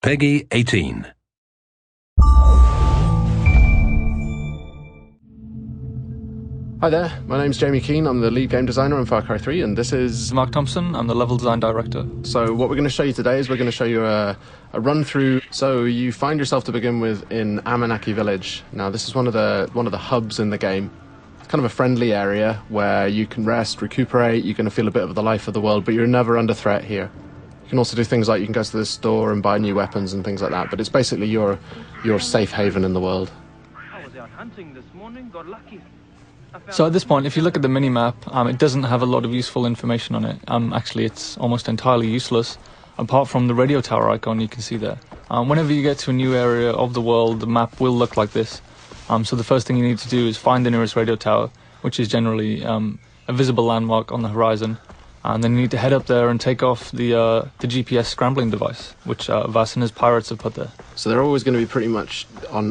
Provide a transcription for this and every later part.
Peggy 18. Hi there, my name's Jamie Keane, I'm the lead game designer on Far Cry 3, and this is Mark Thompson, I'm the level design director. So what we're going to show you today is we're going to show you a run-through. So you find yourself to begin with in Amanaki Village. Now this is one of the hubs in the game. It's kind of a friendly area where you can rest, recuperate, you're going to feel a bit of the life of the world, but you're never under threat here. You can also do things like you can go to the store and buy new weapons and things like that, but it's basically your safe haven in the world. I was out hunting this morning, got lucky. So at this point, if you look at the mini-map, it doesn't have a lot of useful information on it. Actually, it's almost entirely useless, apart from the radio tower icon you can see there. Whenever you get to a new area of the world, the map will look like this. So the first thing you need to do is find the nearest radio tower, which is generally a visible landmark on the horizon. And then you need to head up there and take off the GPS scrambling device, which Vass and his pirates have put there. So they're always going to be pretty much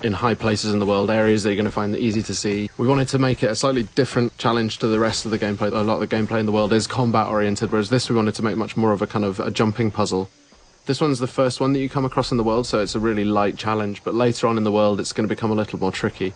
in high places in the world, areas that you're going to find easy to see. We wanted to make it a slightly different challenge to the rest of the gameplay. A lot of the gameplay in the world is combat oriented, whereas this we wanted to make much more of a kind of a jumping puzzle. This one's the first one that you come across in the world, so it's a really light challenge, but later on in the world it's going to become a little more tricky.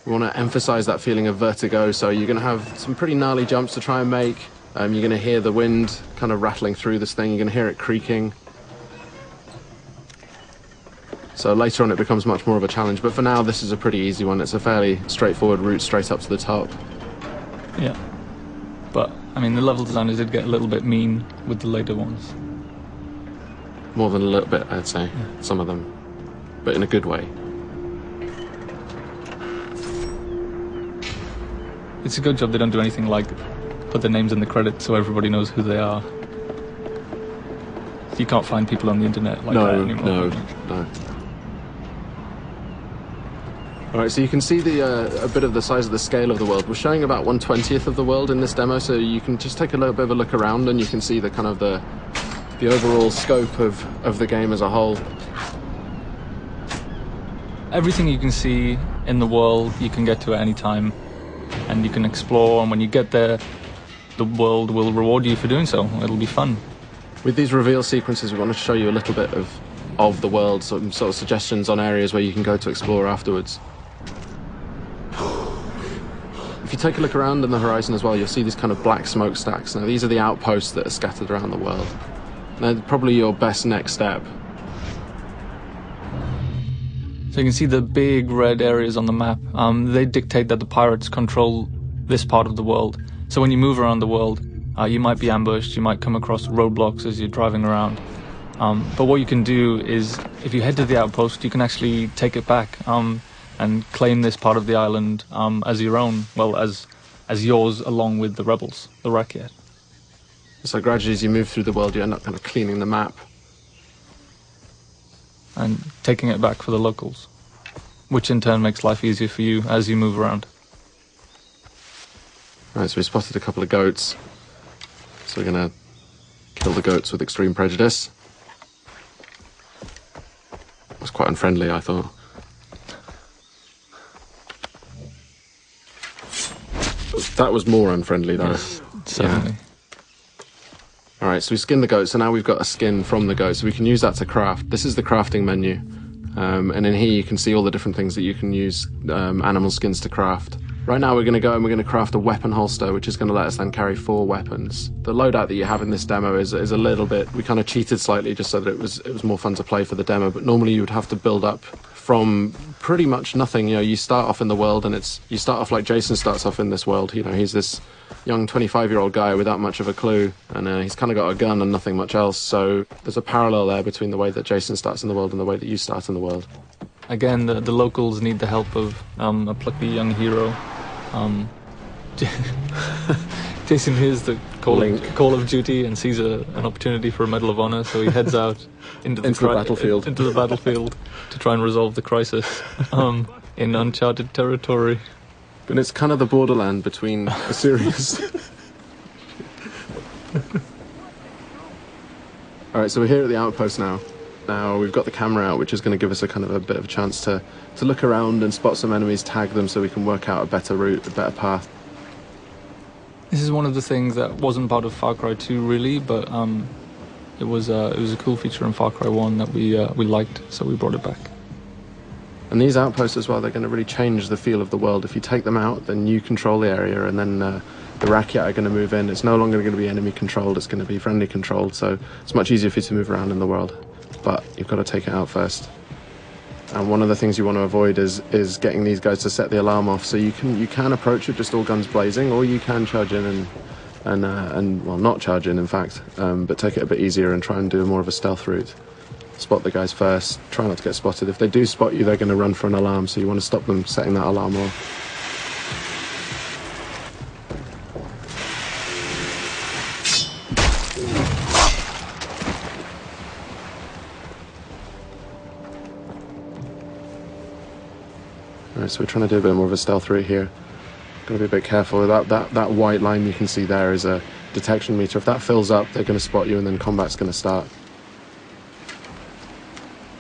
We want to emphasize that feeling of vertigo, so you're going to have some pretty gnarly jumps to try and make. You're going to hear the wind kind of rattling through this thing, you're going to hear it creaking. So later on it becomes much more of a challenge, but for now this is a pretty easy one. It's a fairly straightforward route straight up to the top. Yeah. But, I mean, the level designers did get a little bit mean with the later ones. More than a little bit, I'd say, some of them, but in a good way. It's a good job they don't do anything like put their names in the credits so everybody knows who they are. You can't find people on the internet like that anymore. No. Alright, so you can see a bit of the size of the scale of the world. We're showing about 1/20th of the world in this demo, so you can just take a little bit of a look around and you can see the kind of the overall scope of the game as a whole. Everything you can see in the world you can get to at any time, and you can explore, and when you get there the world will reward you for doing so. It'll be fun. With these reveal sequences we want to show you a little bit of the world, some sort of suggestions on areas where you can go to explore afterwards. If you take a look around on the horizon as well, you'll see these kind of black smokestacks. Now these are the outposts that are scattered around the world. They're probably your best next step. So you can see the big red areas on the map. They dictate that the pirates control this part of the world. So when you move around the world, you might be ambushed, you might come across roadblocks as you're driving around. But what you can do is, if you head to the outpost, you can actually take it back and claim this part of the island as your own, well, as yours along with the rebels, the Rakyat. So gradually as you move through the world, you end up kind of cleaning the map. And taking it back for the locals, which in turn makes life easier for you as you move around. Right, so we spotted a couple of goats. So we're going to kill the goats with extreme prejudice. It was quite unfriendly, I thought. That was more unfriendly, though. Yes, certainly. Yeah. Alright, so we skinned the goat, so now we've got a skin from the goat, so we can use that to craft. This is the crafting menu, and in here you can see all the different things that you can use animal skins to craft. Right now we're going to go and we're going to craft a weapon holster, which is going to let us then carry 4 weapons. The loadout that you have in this demo is a little bit, we kind of cheated slightly just so that it was more fun to play for the demo, but normally you would have to build up from pretty much nothing. You know, you start off in the world and you start off like Jason starts off in this world. You know, he's this young 25-year-old guy without much of a clue, and he's kind of got a gun and nothing much else, so there's a parallel there between the way that Jason starts in the world and the way that you start in the world. Again, the locals need the help of a plucky young hero. Jason hears the call of duty and sees an opportunity for a Medal of Honor, so he heads out into the battlefield to try and resolve the crisis in uncharted territory. But it's kind of the borderland between the series. Alright, so we're here at the outpost now. Now we've got the camera out, which is going to give us a kind of a bit of a chance to look around and spot some enemies, tag them so we can work out a better route, a better path. This is one of the things that wasn't part of Far Cry 2 really, but It was a cool feature in Far Cry 1 that we liked, so we brought it back. And these outposts as well, they're going to really change the feel of the world. If you take them out, then you control the area, and then the Rakyat are going to move in. It's no longer going to be enemy controlled, it's going to be friendly controlled, so it's much easier for you to move around in the world. But you've got to take it out first. And one of the things you want to avoid is getting these guys to set the alarm off. So you can approach it just all guns blazing, or you can charge in and well, not charge in fact, but take it a bit easier and try and do more of a stealth route. Spot the guys first, try not to get spotted. If they do spot you, they're going to run for an alarm, so you want to stop them setting that alarm off. Alright, so we're trying to do a bit more of a stealth route here. Got to be a bit careful. That white line you can see there is a detection meter. If that fills up, they're going to spot you and then combat's going to start.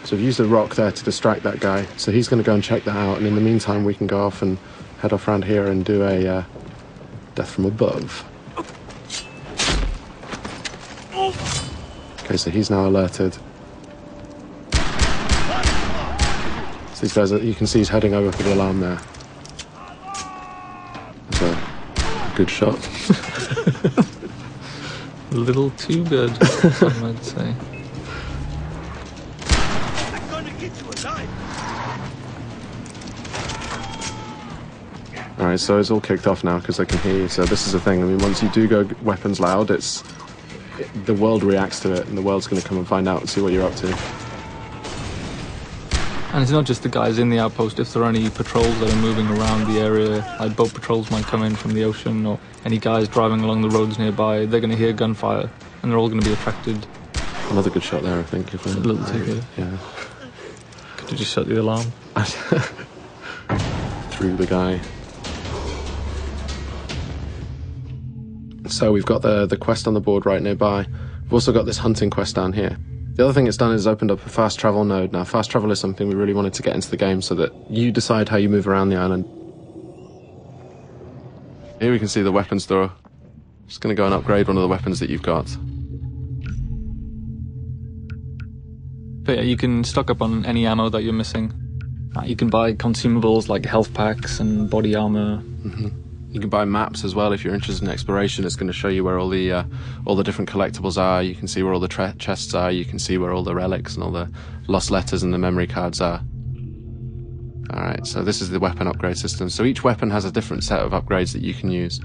So we've used a rock there to distract that guy. So he's going to go and check that out, and in the meantime we can go off and head off around here and do a death from above. Okay, so he's now alerted. So these guys, you can see he's heading over for the alarm there. That's a good shot. A little too good, some might say. Alright, so it's all kicked off now because I can hear you. So this is the thing. I mean, once you do go weapons loud, the world reacts to it, and the world's going to come and find out and see what you're up to. And it's not just the guys in the outpost. If there are any patrols that are moving around the area, like boat patrols might come in from the ocean, or any guys driving along the roads nearby, they're going to hear gunfire, and they're all going to be attracted. Another good shot there, I think. If a little too good. Yeah. Could you just shut the alarm? Through the guy. So we've got the quest on the board right nearby. We've also got this hunting quest down here. The other thing it's done is opened up a fast travel node. Now, fast travel is something we really wanted to get into the game so that you decide how you move around the island. Here we can see the weapons store. Just going to go and upgrade one of the weapons that you've got. But yeah, you can stock up on any ammo that you're missing. You can buy consumables like health packs and body armor. Mm-hmm. You can buy maps as well if you're interested in exploration. It's going to show you where all the different collectibles are. You can see where all the chests are. You can see where all the relics and all the lost letters and the memory cards are. Alright, so this is the weapon upgrade system. So each weapon has a different set of upgrades that you can use.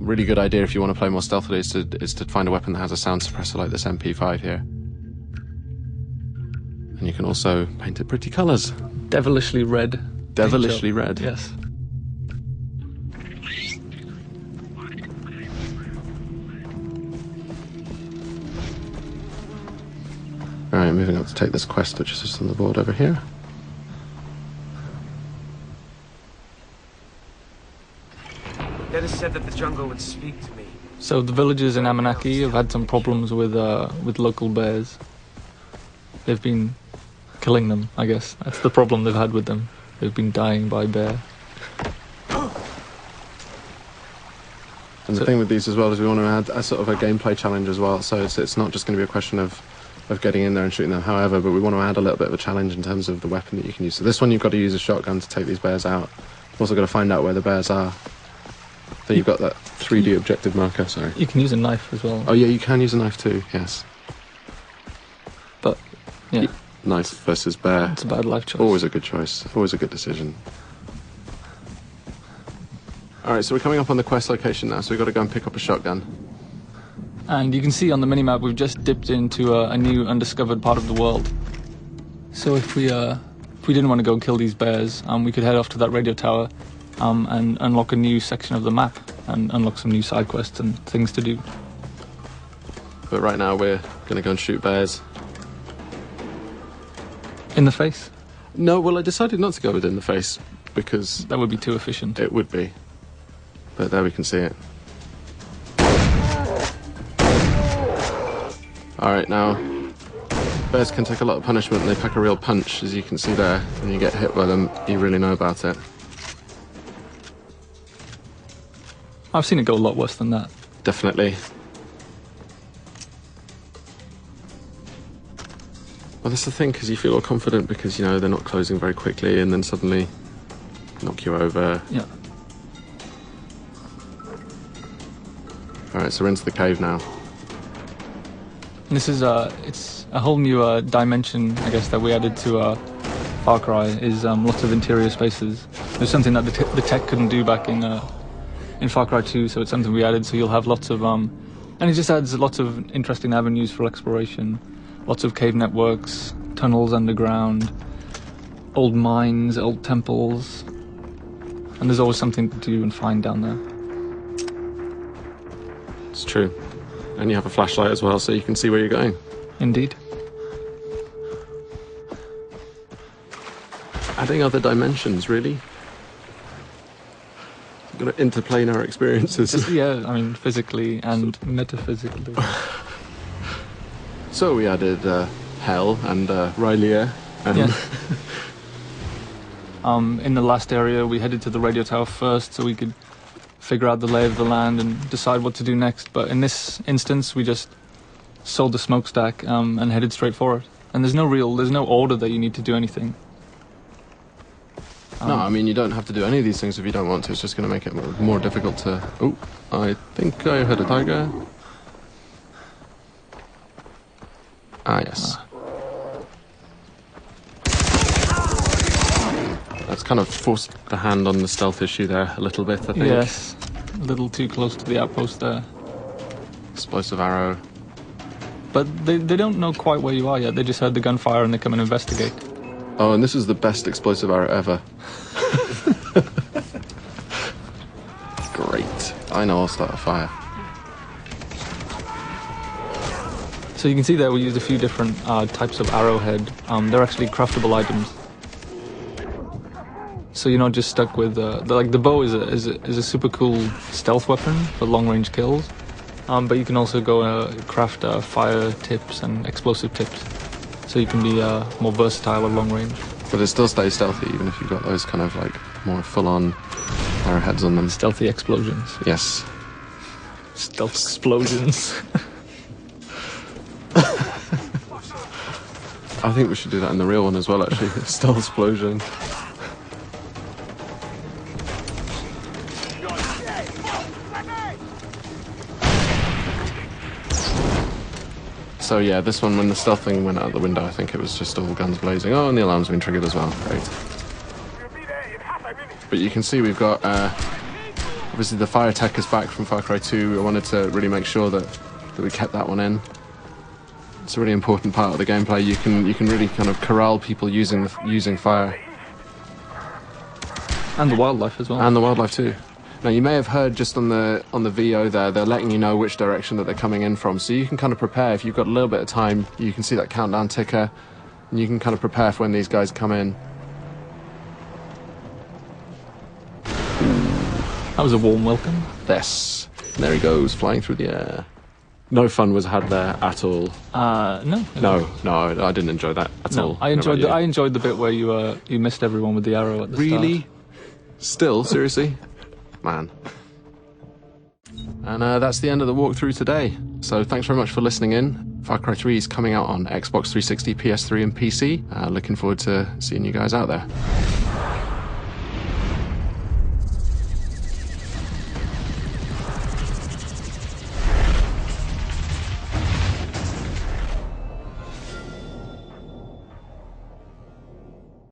Really good idea if you want to play more stealthily is to find a weapon that has a sound suppressor like this MP5 here. And you can also paint it pretty colours. Devilishly red. Devilishly red. Yes. Alright, moving on to take this quest, which is just on the board over here. Dennis said that the jungle would speak to me. So the villagers in Amanaki have had some problems with local bears. They've been killing them, I guess. That's the problem they've had with them. They've been dying by bear. And the thing with these as well is we want to add a sort of a gameplay challenge as well. So it's not just going to be a question of getting in there and shooting them, however, but we want to add a little bit of a challenge in terms of the weapon that you can use. So this one you've got to use a shotgun to take these bears out. You've also got to find out where the bears are. So you've got that 3D objective marker, sorry. You can use a knife as well. Oh yeah, you can use a knife too, yes. But, yeah. Knife versus bear. It's a bad life choice. Always a good choice, always a good decision. Alright, so we're coming up on the quest location now, so we've got to go and pick up a shotgun. And you can see on the minimap we've just dipped into a new undiscovered part of the world. So if we didn't want to go kill these bears, we could head off to that radio tower and unlock a new section of the map and unlock some new side quests and things to do. But right now we're going to go and shoot bears. In the face? No, well I decided not to go with in the face because... That would be too efficient. It would be. But there we can see it. Alright, now, bears can take a lot of punishment and they pack a real punch, as you can see there. When you get hit by them, you really know about it. I've seen it go a lot worse than that. Definitely. Well, that's the thing, because you feel all confident because, you know, they're not closing very quickly and then suddenly knock you over. Yeah. Alright, so we're into the cave now. And this is it's a whole new dimension, I guess, that we added to Far Cry, is lots of interior spaces. There's something that the tech couldn't do back in Far Cry 2, so it's something we added, so you'll have lots of... and it just adds lots of interesting avenues for exploration. Lots of cave networks, tunnels underground, old mines, old temples, and there's always something to do and find down there. It's true. And you have a flashlight as well, so you can see where you're going. Indeed. Adding other dimensions, really? Going to interplane our experiences. Yeah, I mean, physically and metaphysically. So we added Hell and Rylia. And Yeah. In the last area, we headed to the radio tower first so we could figure out the lay of the land and decide what to do next. But in this instance, we just sold the smokestack and headed straight for it. And there's no order that you need to do anything. no, I mean, you don't have to do any of these things if you don't want to. It's just going to make it more difficult to... Oh, I think I heard a tiger. Ah, yes. That's kind of forced the hand on the stealth issue there a little bit, I think. Yes, a little too close to the outpost there. Explosive arrow. But they don't know quite where you are yet. They just heard the gunfire and they come and investigate. Oh, and this is the best explosive arrow ever. Great. I know I'll start a fire. So you can see there we used a few different types of arrowhead. They're actually craftable items. So you're not just stuck with the bow is a super cool stealth weapon for long range kills, but you can also go craft fire tips and explosive tips, so you can be more versatile at long range. But it still stays stealthy even if you've got those kind of like more full-on arrowheads on them. Stealthy explosions. Yes. Stealth explosions. I think we should do that in the real one as well, actually. Stealth explosion. So yeah, this one, when the stealth thing went out the window, I think it was just all guns blazing. Oh, and the alarm's been triggered as well. Great. But you can see we've got, obviously the fire tech is back from Far Cry 2. I wanted to really make sure that we kept that one in. It's a really important part of the gameplay. You can really kind of corral people using fire. And the wildlife as well. And the wildlife too. Now you may have heard just on the VO there, they're letting you know which direction that they're coming in from, so you can kind of prepare. If you've got a little bit of time, you can see that countdown ticker, and you can kind of prepare for when these guys come in. That was a warm welcome. Yes. And there he goes, flying through the air. No fun was had there at all. No. No, I didn't enjoy that at all. I enjoyed the bit where you missed everyone with the arrow at the start. Really? Still? Seriously? Man. And that's the end of the walkthrough today. So thanks very much for listening in. Far Cry 3 is coming out on Xbox 360, PS3 and PC. Looking forward to seeing you guys out there.